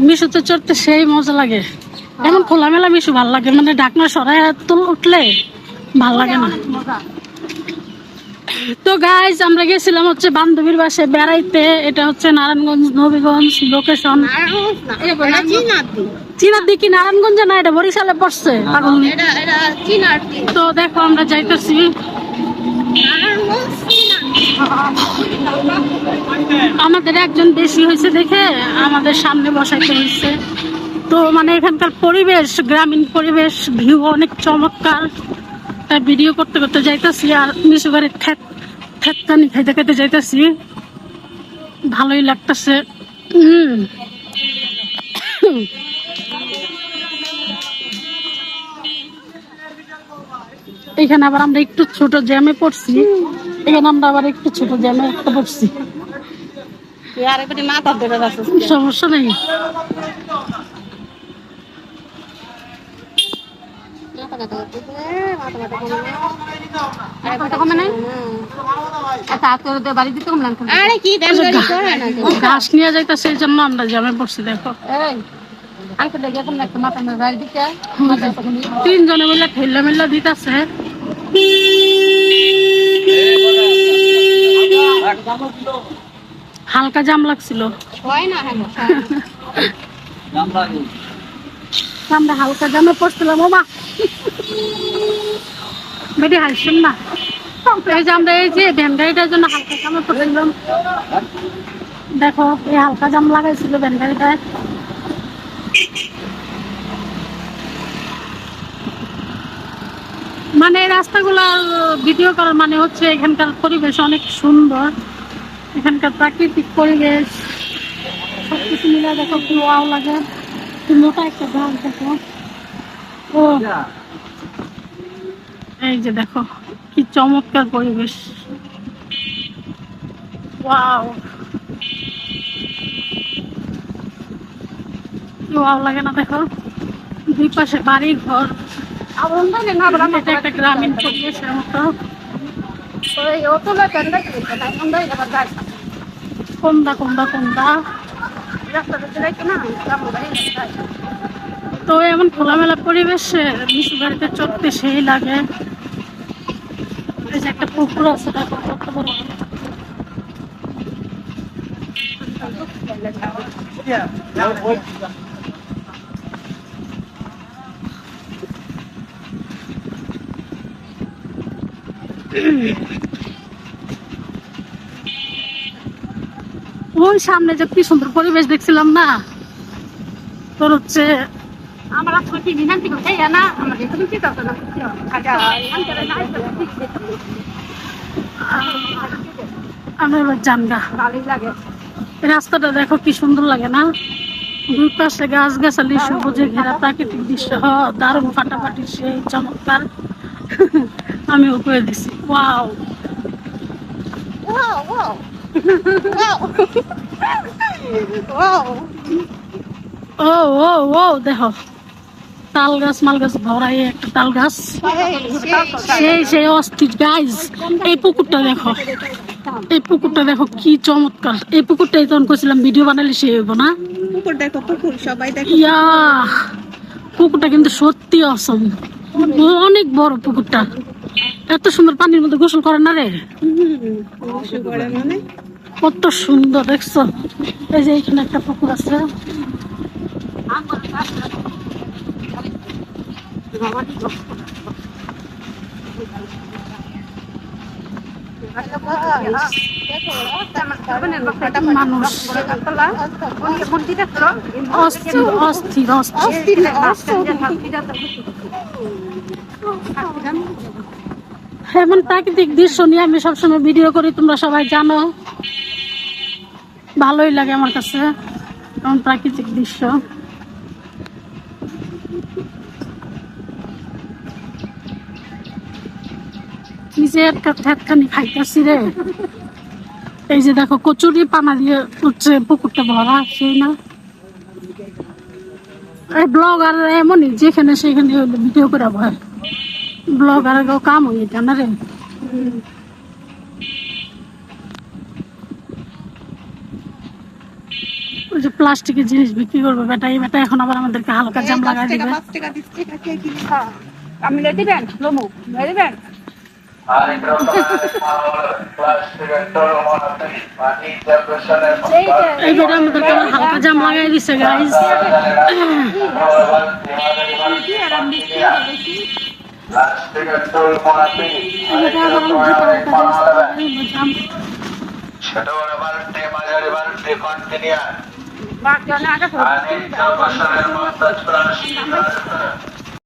মিশুতে চড়তে সেই মজা লাগে, এমন খোলামেলা মিশু ভাল লাগে, মানে ডাকনা সরাই উঠলে ভাল লাগে না। তো গাইজ আমরা গেছিলাম হচ্ছে বান্ধবীর বাসায় বেড়াইতে। এটা হচ্ছে নারায়ণগঞ্জ নবীগঞ্জ লোকেশন। চিনাদি কি নারায়ণগঞ্জে না, এটা বরিশালে পড়ছে। তো দেখো আমরা যাইতেছি। আমাদের একজন বেশি হয়েছে দেখে আমাদের সামনে বসাইতে হয়েছে। তো মানে এখানকার পরিবেশ, গ্রামীণ পরিবেশ, ভিউ অনেক চমৎকার। তাই ভিডিও করতে করতে যাইতেছি আর মিশু গাড়ির ঠেকানি খাইতে খাইতে যাইতেছি, ভালোই লাগতেছে। এখানে আবার আমরা একটু ছোট জ্যামে পড়ছি, এখানে আমরা আবার একটু ছোট জ্যামে একটা পড়ছি, সমস্যা নেই। ঘাস নিয়ে যাইতেছে, এই জন্য আমরা জ্যামে পড়ছি। দেখো তিনজনে মিলে ঠেল্লা মেল্লা দিতেছে। হালকা জাম লাগছিল, আমরা হালকা জামে পড়ছিলাম। ও মা বেটি হাসছেন না, এই যে আমরা এই যে ভ্যান গাড়িটার জন্য হালকা জামে পড়ছিলাম। দেখো এই হালকা জাম লাগাইছিল ভ্যান গাড়িটায়। মানে রাস্তাগুলো ভিডিও করার মানে হচ্ছে এখানকার পরিবেশ অনেক সুন্দর, এখানকার প্রাকৃতিক পরিবেশ সবকিছু মিলে দেখো কি ওয়াও লাগে। মোটা একটা গাছ দেখো, ও এই যে দেখো কি চমৎকার পরিবেশ, ওয়াও কি ওয়াও লাগে না। দেখো দুই পাশে বাড়ি ঘর, এটা একটা গ্রামীণ পরিবেশের মতো। কোনটা কোনটা কোনটা তো এমন খোলামেলা পরিবেশে মিশু গাড়িতে চড়তে সেই লাগে। এই যে একটা পুকুর আছে, দেখো কত বড়। ওই সামনে যে কি সুন্দর পরিবেশ দেখছিলাম না, তোর হচ্ছে আমরা এবার জানগা। রাস্তাটা দেখো কি সুন্দর লাগে না, দুই পাশে গাছ গাছালি সবুজে ঘেরা প্রাকৃতিক দৃশ্য, দারুণ ফাটাফাটি সেই চমৎকার। আমি উপরে দিছি, ওয়াও ও ও ও দেখো তাল গাছ মাল গাছ ভরাই একটা তাল গাছ, সেই সেই অস্থির গাইজ। এই পুকুরটা দেখো, এই পুকুরটা দেখো কি চমৎকার। এই পুকুরটাই তখন কইছিলাম ভিডিও বানালে সে হইব না। পুকুর দেখো, পুকুর সবাই দেখো, ইয়া পুকুরটা কিন্তু সত্যি অসম, অনেক বড় পুকুরটা। এত সুন্দর পানির মধ্যে গোসল করে না রে, কত সুন্দর দেখছো। এই যে এখানে একটা পুকুর আছে, মানুষ অস্থির অস্থির অস্থির। এমন প্রাকৃতিক দৃশ্য নিয়ে আমি সবসময় ভিডিও করি, তোমরা সবাই জানো, ভালোই লাগে আমার কাছে এমন প্রাকৃতিক দৃশ্য। নিজে একটা ঠেটখানি খাইতেছি রে। এই যে দেখো কচুরি পানা দিয়ে উঠছে, পুকুরটা ভরা, সেই না এই ব্লগার এমনই, যেখানে সেখানে ভিডিও করে ভয়। ব্লগার কাম হয়ে এটা না রে। ওই যে প্লাস্টিকের জিনিস বিক্রি করবে বেটা, এই বেটা এখন আবার আমাদেরকে হালকা জাম লাগাই দিবে। আমি লে দিবেন লমু লে দিবেন এই বেটা আমাদেরকে আবার হালকা জাম লাগাই দিছে গাইস। বাকি না